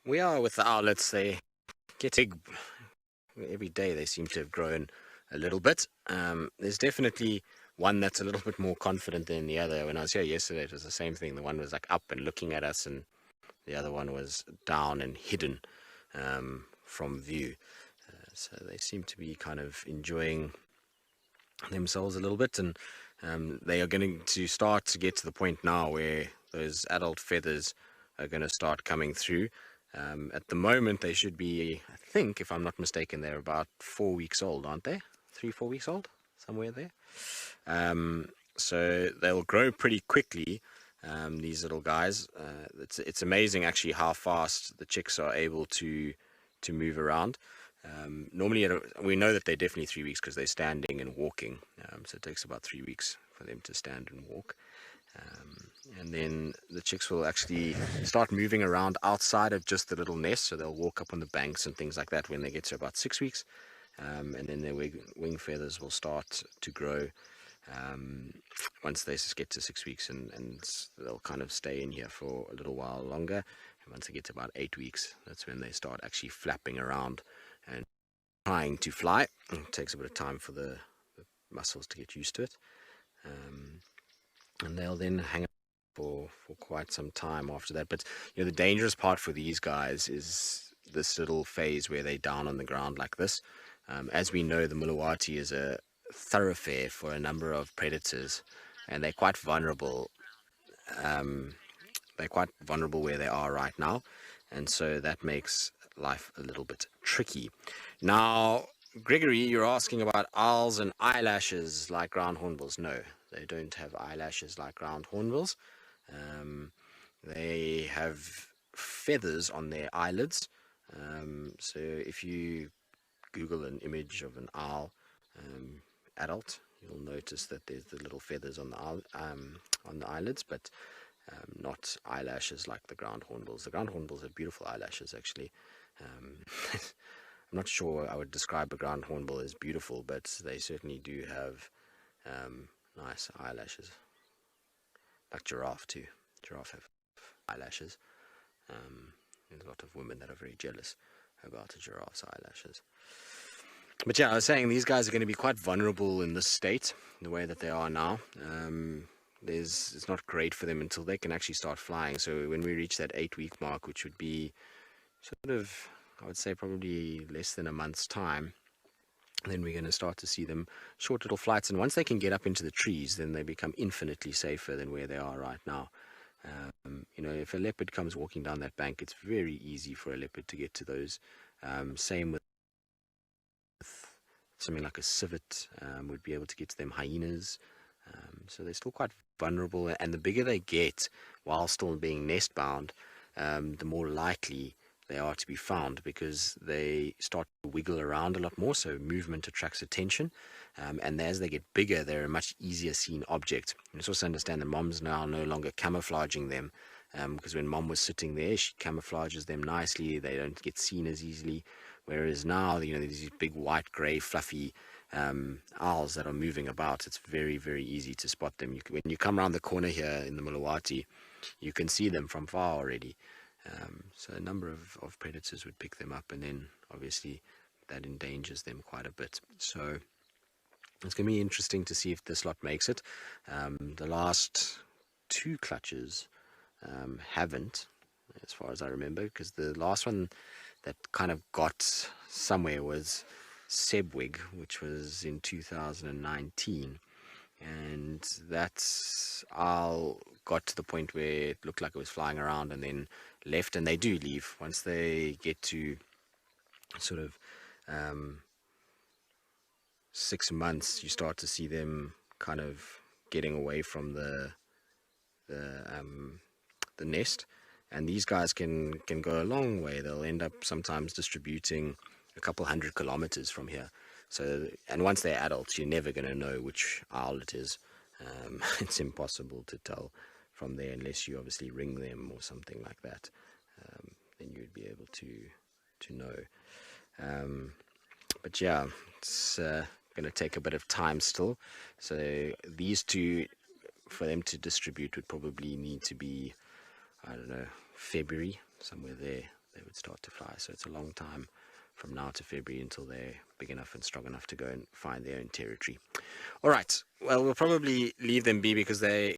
We are with the owlets. They get big every day. They seem to have grown a little bit. There's definitely one that's a little bit more confident than the other. When I was here yesterday, it was the same thing. The one was like up and looking at us, and the other one was down and hidden from view. So they seem to be kind of enjoying themselves a little bit, and they are going to start to get to the point now where those adult feathers are going to start coming through. At the moment, they should be, I think, if I'm not mistaken, they're about 4 weeks old, aren't they? 3-4 weeks old, somewhere there. So they'll grow pretty quickly, these little guys. It's amazing actually how fast the chicks are able to move around. Normally, we know that they're definitely 3 weeks because they're standing and walking. So it takes about 3 weeks for them to stand and walk. And then the chicks will actually start moving around outside of just the little nest. So they'll walk up on the banks and things like that when they get to about 6 weeks. And then their wing feathers will start to grow once they get to 6 weeks, and they'll kind of stay in here for a little while longer. And once they get to about 8 weeks, that's when they start actually flapping around and trying to fly. It takes a bit of time for the muscles to get used to it. And they'll then hang for quite some time after that. But the dangerous part for these guys is this little phase where they're down on the ground like this. As we know, the Mulawati is a thoroughfare for a number of predators, and they're quite vulnerable. They're quite vulnerable where they are right now, and so that makes life a little bit tricky. Now, Gregory, you're asking about owls and eyelashes like ground hornbills. No, they don't have eyelashes like ground hornbills. They have feathers on their eyelids. So if you Google an image of an owl adult, you'll notice that there's the little feathers on the eyelids, but not eyelashes like the ground hornbills. The ground hornbills have beautiful eyelashes, actually. I'm not sure I would describe a ground hornbill as beautiful, but they certainly do have nice eyelashes. Like giraffe too. Giraffe have eyelashes. There's a lot of women that are very jealous about a giraffe's eyelashes. But yeah, I was saying these guys are going to be quite vulnerable in this state, the way that they are now. It's not great for them until they can actually start flying. So when we reach that 8-week mark, which would be sort of, I would say probably less than a month's time, then we're going to start to see them short little flights. And once they can get up into the trees, then they become infinitely safer than where they are right now. If a leopard comes walking down that bank, it's very easy for a leopard to get to those. Same with something like a civet, would be able to get to them. Hyenas. So they're still quite vulnerable. And the bigger they get, while still being nest bound, the more likely they are to be found, because they start to wiggle around a lot more, so movement attracts attention, and as they get bigger, they're a much easier seen object. You must also understand that mom's now no longer camouflaging them, because when mom was sitting there, she camouflages them nicely. They don't get seen as easily, whereas now, there's these big white, grey, fluffy owls that are moving about. It's very, very easy to spot them. When you come around the corner here in the Mulawati, you can see them from far already. So a number of predators would pick them up, and then obviously that endangers them quite a bit. So it's going to be interesting to see if this lot makes it. The last 2 clutches haven't, as far as I remember, because the last one that kind of got somewhere was Sebwig, which was in 2019. And that's owl got to the point where it looked like it was flying around and then left. And they do leave once they get to sort of 6 months. You start to see them kind of getting away from the nest, and these guys can go a long way. They'll end up sometimes distributing a couple 100 kilometers from here. So, and once they're adults, you're never going to know which owl it is. It's impossible to tell from there unless you obviously ring them or something like that. Then you'd be able to know. But yeah, it's going to take a bit of time still. So these two, for them to distribute, would probably need to be, I don't know, February, somewhere there. they would start to fly. So it's a long time from now to February until they're big enough and strong enough to go and find their own territory. All right, well, we'll probably leave them be because they